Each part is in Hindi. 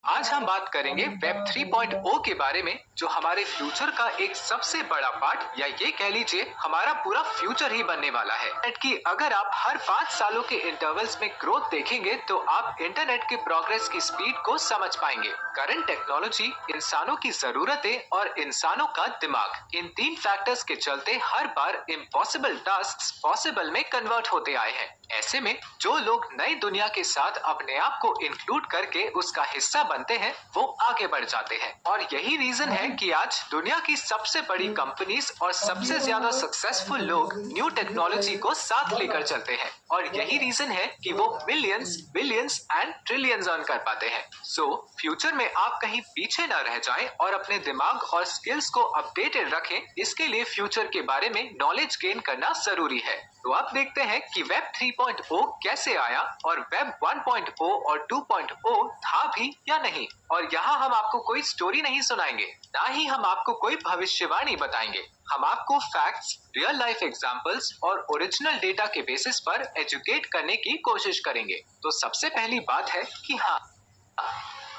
आज हम बात करेंगे वेब 3.0 के बारे में, जो हमारे फ्यूचर का एक सबसे बड़ा पार्ट या ये कह लीजिए हमारा पूरा फ्यूचर ही बनने वाला है। इंटरनेट की अगर आप हर 5 सालों के इंटरवल्स में ग्रोथ देखेंगे तो आप इंटरनेट के प्रोग्रेस की स्पीड को समझ पाएंगे। करंट टेक्नोलॉजी, इंसानों की जरूरतें और इंसानों का दिमाग, इन 3 फैक्टर्स के चलते हर बार इम्पॉसिबल टास्क पॉसिबल में कन्वर्ट होते आए हैं। ऐसे में जो लोग नई दुनिया के साथ अपने आप को इंक्लूड करके उसका हिस्सा बनते हैं वो आगे बढ़ जाते हैं। और यही रीजन है कि आज दुनिया की सबसे बड़ी कंपनीज और सबसे ज्यादा सक्सेसफुल लोग न्यू टेक्नोलॉजी को साथ लेकर चलते हैं। और यही रीजन है कि वो millions, billions and trillions earn कर पाते हैं। सो फ्यूचर में आप कहीं पीछे न रह जाएं और अपने दिमाग और स्किल्स को अपडेटेड रखें। इसके लिए फ्यूचर के बारे में नॉलेज गेन करना जरूरी है। तो अब देखते हैं कि वेब 3.0 कैसे आया और वेब 1.0 और 2.0 था भी या नहीं। और यहाँ हम आपको कोई स्टोरी नहीं सुनाएंगे, ना ही हम आपको कोई भविष्यवाणी बताएंगे। हम आपको फैक्ट्स, रियल लाइफ एग्जांपल्स और ओरिजिनल डेटा के बेसिस पर एजुकेट करने की कोशिश करेंगे। तो सबसे पहली बात है कि हाँ,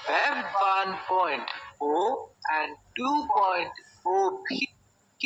वेब 1.0 एंड 2.0 भी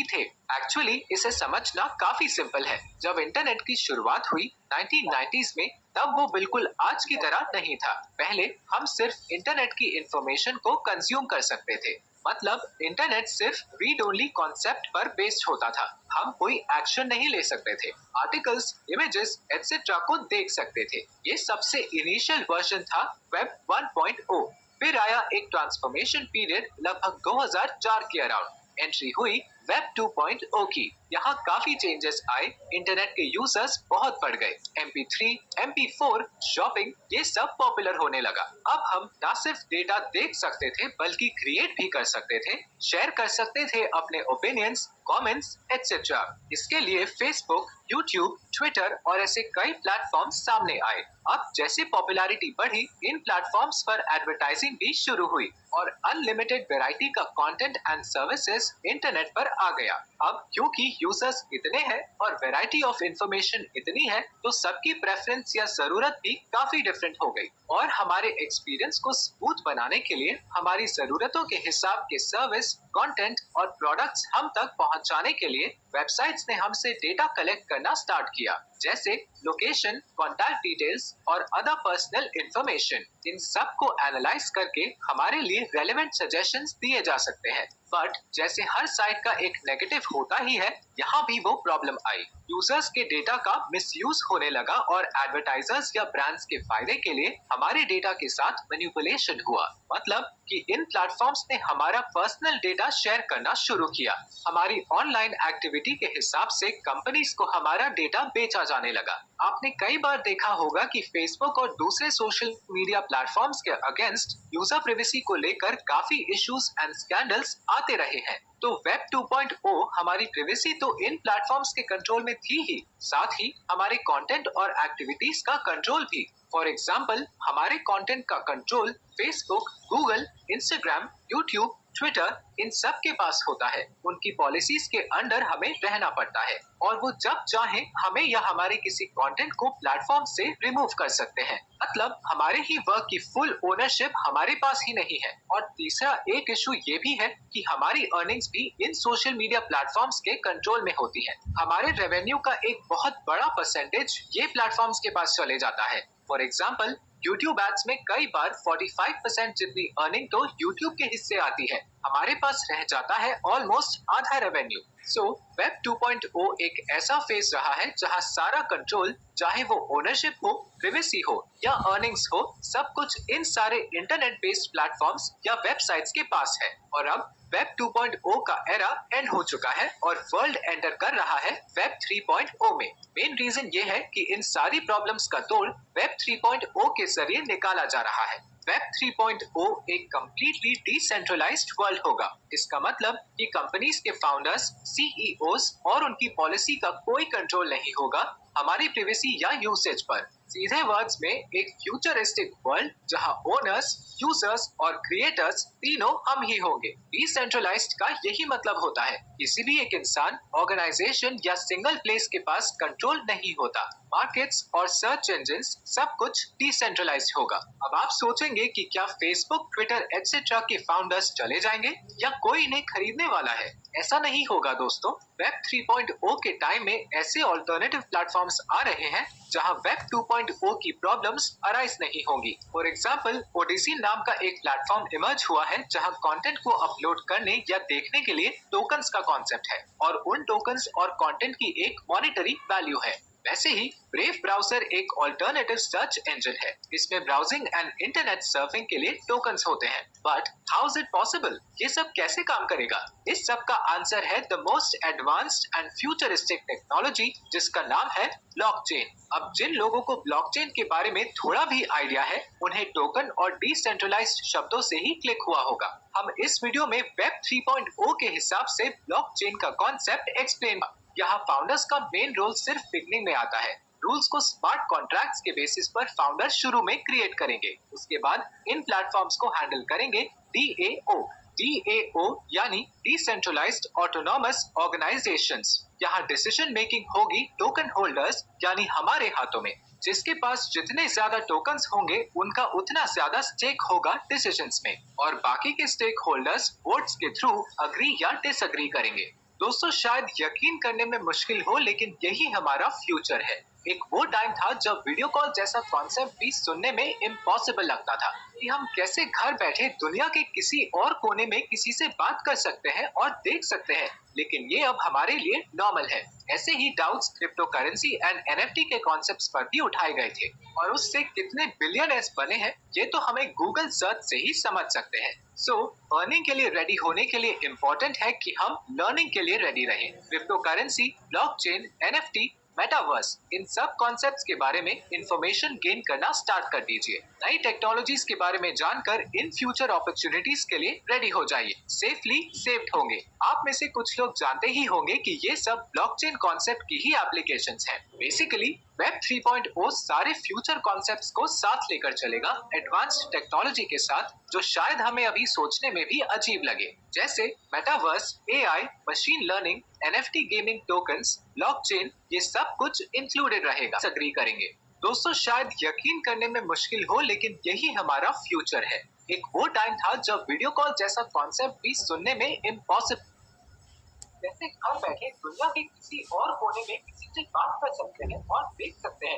थे। एक्चुअली इसे समझना काफी सिंपल है। जब इंटरनेट की शुरुआत हुई 1990s में, तब वो बिल्कुल आज की तरह नहीं था। पहले हम सिर्फ इंटरनेट की इंफॉर्मेशन को कंज्यूम कर सकते थे। मतलब इंटरनेट सिर्फ रीड ओनली कॉन्सेप्ट पर बेस्ड होता था। हम कोई एक्शन नहीं ले सकते थे, आर्टिकल्स, इमेजेस एटसेट्रा को देख सकते थे। ये सबसे इनिशियल वर्जन था वेब 1.0। फिर आया एक ट्रांसफॉर्मेशन पीरियड लगभग 2004 के अराउंड। एंट्री हुई वेब 2.0 की। यहाँ काफी चेंजेस आए। इंटरनेट के यूजर्स बहुत बढ़ गए। MP3, MP4, शॉपिंग, ये सब पॉपुलर होने लगा। अब हम न सिर्फ डेटा देख सकते थे बल्कि क्रिएट भी कर सकते थे, शेयर कर सकते थे अपने ओपिनियंस, कमेंट्स एटसेट्रा। इसके लिए फेसबुक, यूट्यूब, ट्विटर और ऐसे कई प्लेटफॉर्म सामने आए। अब जैसे पॉपुलैरिटी बढ़ी, इन प्लेटफॉर्म्स पर एडवर्टाइजिंग भी शुरू हुई और अनलिमिटेड वैरायटी का कंटेंट एंड सर्विसेज इंटरनेट पर आ गया। अब क्योंकि यूजर्स इतने हैं और वैरायटी ऑफ इंफॉर्मेशन इतनी है, तो सबकी प्रेफरेंस या जरूरत भी काफी डिफरेंट हो गई। और हमारे एक्सपीरियंस को स्मूथ बनाने के लिए हमारी जरूरतों के हिसाब के सर्विस, कंटेंट और प्रोडक्ट्स हम तक पहुंचाने के लिए वेबसाइट्स ने हमसे डेटा कलेक्ट करना स्टार्ट किया, जैसे लोकेशन, कॉन्टैक्ट डिटेल्स और अदर पर्सनल इंफॉर्मेशन। इन सब को एनालाइज करके हमारे लिए रेलेवेंट सजेशंस दिए जा सकते हैं। बट जैसे हर साइट का एक नेगेटिव होता ही है, यहाँ भी वो प्रॉब्लम आई। यूजर्स के डेटा का मिसयूज होने लगा और एडवर्टाइजर्स या ब्रांड्स के फायदे के लिए हमारे डेटा के साथ मैनिपुलेशन हुआ। मतलब कि इन प्लेटफॉर्म्स ने हमारा पर्सनल डेटा शेयर करना शुरू किया। हमारी ऑनलाइन एक्टिविटी के हिसाब से कंपनीज को हमारा डेटा बेचा जाने लगा। आपने कई बार देखा होगा कि फेसबुक और दूसरे सोशल मीडिया प्लेटफॉर्म्स के अगेंस्ट यूजर प्राइवेसी को लेकर काफी इश्यूज एंड स्कैंडल्स आते रहे हैं। तो वेब 2.0 हमारी प्राइवेसी तो इन प्लेटफॉर्म्स के कंट्रोल में थी ही, साथ ही हमारे कंटेंट और एक्टिविटीज का कंट्रोल भी। फॉर एग्जाम्पल, हमारे कंटेंट का control Facebook, Google, Instagram, YouTube, Twitter, इन सब के पास होता है। उनकी पॉलिसीज के अंडर हमें रहना पड़ता है और वो जब चाहे हमें या हमारे किसी कंटेंट को प्लेटफॉर्म से रिमूव कर सकते हैं। मतलब हमारे ही वर्क की फुल ओनरशिप हमारे पास ही नहीं है। और तीसरा एक इशू ये भी है कि हमारी अर्निंग्स भी इन सोशल मीडिया प्लेटफॉर्म्स के कंट्रोल में होती है। हमारे रेवेन्यू का एक बहुत बड़ा परसेंटेज ये प्लेटफॉर्म्स के पास चले जाता है। फॉर एग्जाम्पल, YouTube एड्स में कई बार 45% जितनी अर्निंग तो YouTube के हिस्से आती है। हमारे पास रह जाता है ऑलमोस्ट आधा रेवेन्यू। सो वेब 2.0 एक ऐसा फेज रहा है जहां सारा कंट्रोल, चाहे वो ओनरशिप हो, प्राइवेसी हो या अर्निंग्स हो, सब कुछ इन सारे इंटरनेट बेस्ड प्लेटफॉर्म्स या वेबसाइट्स के पास है। और अब वेब 2.0 का एरा एंड हो चुका है और वर्ल्ड एंटर कर रहा है वेब 3.0 में। मेन रीजन ये है कि इन सारी प्रॉब्लम्स का तोड़ वेब 3.0 के जरिए निकाला जा रहा है। वेब 3.0 एक कंप्लीटली डिसेंट्रलाइज्ड वर्ल्ड होगा। इसका मतलब कि कंपनीज के फाउंडर्स, सीईओज और उनकी पॉलिसी का कोई कंट्रोल नहीं होगा हमारी प्राइवेसी या यूसेज पर। सीधे वर्ड्स में एक फ्यूचरिस्टिक वर्ल्ड जहां ओनर्स, यूजर्स और क्रिएटर्स तीनों हम ही होंगे। डिसेंट्रलाइज्ड का यही मतलब होता है किसी भी एक इंसान, ऑर्गेनाइजेशन या सिंगल प्लेस के पास कंट्रोल नहीं होता। मार्केट्स और सर्च इंजिन्स सब कुछ डिसेंट्रलाइज्ड होगा। अब आप सोचेंगे कि क्या फेसबुक, ट्विटर एक्सेट्रा के फाउंडर्स चले जाएंगे या कोई इन्हें खरीदने वाला है? ऐसा नहीं होगा दोस्तों। वेब 3.0 के टाइम में ऐसे ऑल्टरनेटिव प्लेटफॉर्म्स आ रहे हैं जहां वेब 2.0 की प्रॉब्लम्स अराइज नहीं होंगी। फॉर एग्जाम्पल, ओडिसी नाम का एक प्लेटफॉर्म इमर्ज हुआ है जहां कंटेंट को अपलोड करने या देखने के लिए टोकन्स का कॉन्सेप्ट है और उन टोकन्स और कंटेंट की एक मॉनेटरी वैल्यू है। वैसे ही ब्रेव ब्राउजर एक ऑल्टरनेटिव सर्च इंजन है। इसमें ब्राउजिंग एंड इंटरनेट सर्फिंग के लिए टोकन्स होते हैं। But how is it possible? ये सब कैसे काम करेगा? इस सब का आंसर है the most advanced and futuristic technology जिसका नाम है ब्लॉकचेन। अब जिन लोगों को ब्लॉकचेन के बारे में थोड़ा भी आइडिया है, उन्हें टोकन और डिसेंट्रलाइज्ड शब्दों से ही क्लिक हुआ होगा। हम इस वीडियो में वेब 3.0 के हिसाब से ब्लॉकचेन का कॉन्सेप्ट एक्सप्लेन। यहाँ फाउंडर्स का मेन रोल सिर्फ बिगनिंग में आता है। रूल्स को स्मार्ट कॉन्ट्रैक्ट्स के बेसिस पर फाउंडर शुरू में क्रिएट करेंगे। उसके बाद इन प्लेटफॉर्म्स को हैंडल करेंगे DAO। DAO यानी डिसेंट्रलाइज्ड ऑटोनॉमस ऑर्गेनाइजेशंस। यहाँ डिसीजन मेकिंग होगी टोकन होल्डर्स यानी हमारे हाथों में। जिसके पास जितने ज्यादा टोकन्स होंगे उनका उतना ज्यादा स्टेक होगा डिसीजंस में और बाकी के स्टेक होल्डर्स वोट्स के थ्रू अग्री या डिसअग्री करेंगे। दोस्तों, शायद यकीन करने में मुश्किल हो लेकिन यही हमारा फ्यूचर है। एक वो टाइम था जब वीडियो कॉल जैसा कॉन्सेप्ट भी सुनने में इम्पॉसिबल लगता था कि हम कैसे घर बैठे दुनिया के किसी और कोने में किसी से बात कर सकते हैं और देख सकते हैं, लेकिन ये अब हमारे लिए नॉर्मल है। ऐसे ही doubts crypto currency and NFT के कॉन्सेप्ट्स पर भी उठाए गए थे और उससे कितने बिलियनर्स बने हैं ये तो हमें गूगल सर्च से ही समझ सकते हैं। सो अर्निंग के लिए रेडी होने के लिए इम्पोर्टेंट है कि हम लर्निंग के लिए रेडी रहें। Cryptocurrency, blockchain, NFT, metaverse, इन सब कॉन्सेप्ट्स के बारे में इंफॉर्मेशन गेन करना स्टार्ट कर दीजिए। नई टेक्नोलॉजीज के बारे में जानकर इन फ्यूचर अपॉर्चुनिटीज के लिए रेडी हो जाइए। सेफली सेव्ड होंगे। आप में से कुछ लोग जानते ही होंगे कि ये सब ब्लॉकचेन कॉन्सेप्ट की ही एप्लीकेशंस हैं। बेसिकली वेब 3.0 सारे फ्यूचर कॉन्सेप्ट्स को साथ लेकर चलेगा, एडवांस्ड टेक्नोलॉजी के साथ, जो शायद हमें अभी सोचने में भी अजीब लगे, जैसे metaverse, AI, machine learning, NFT gaming tokens, blockchain, ये सब कुछ इंक्लूडेड रहेगा। एग्री करेंगे दोस्तों, शायद यकीन करने में मुश्किल हो लेकिन यही हमारा फ्यूचर है। एक वो टाइम था जब वीडियो कॉल जैसा कॉन्सेप्ट भी सुनने में इम्पॉसिबल, जैसे घर बैठे दुनिया के किसी और कोने में किसी से बात कर सकते हैं और देख सकते हैं।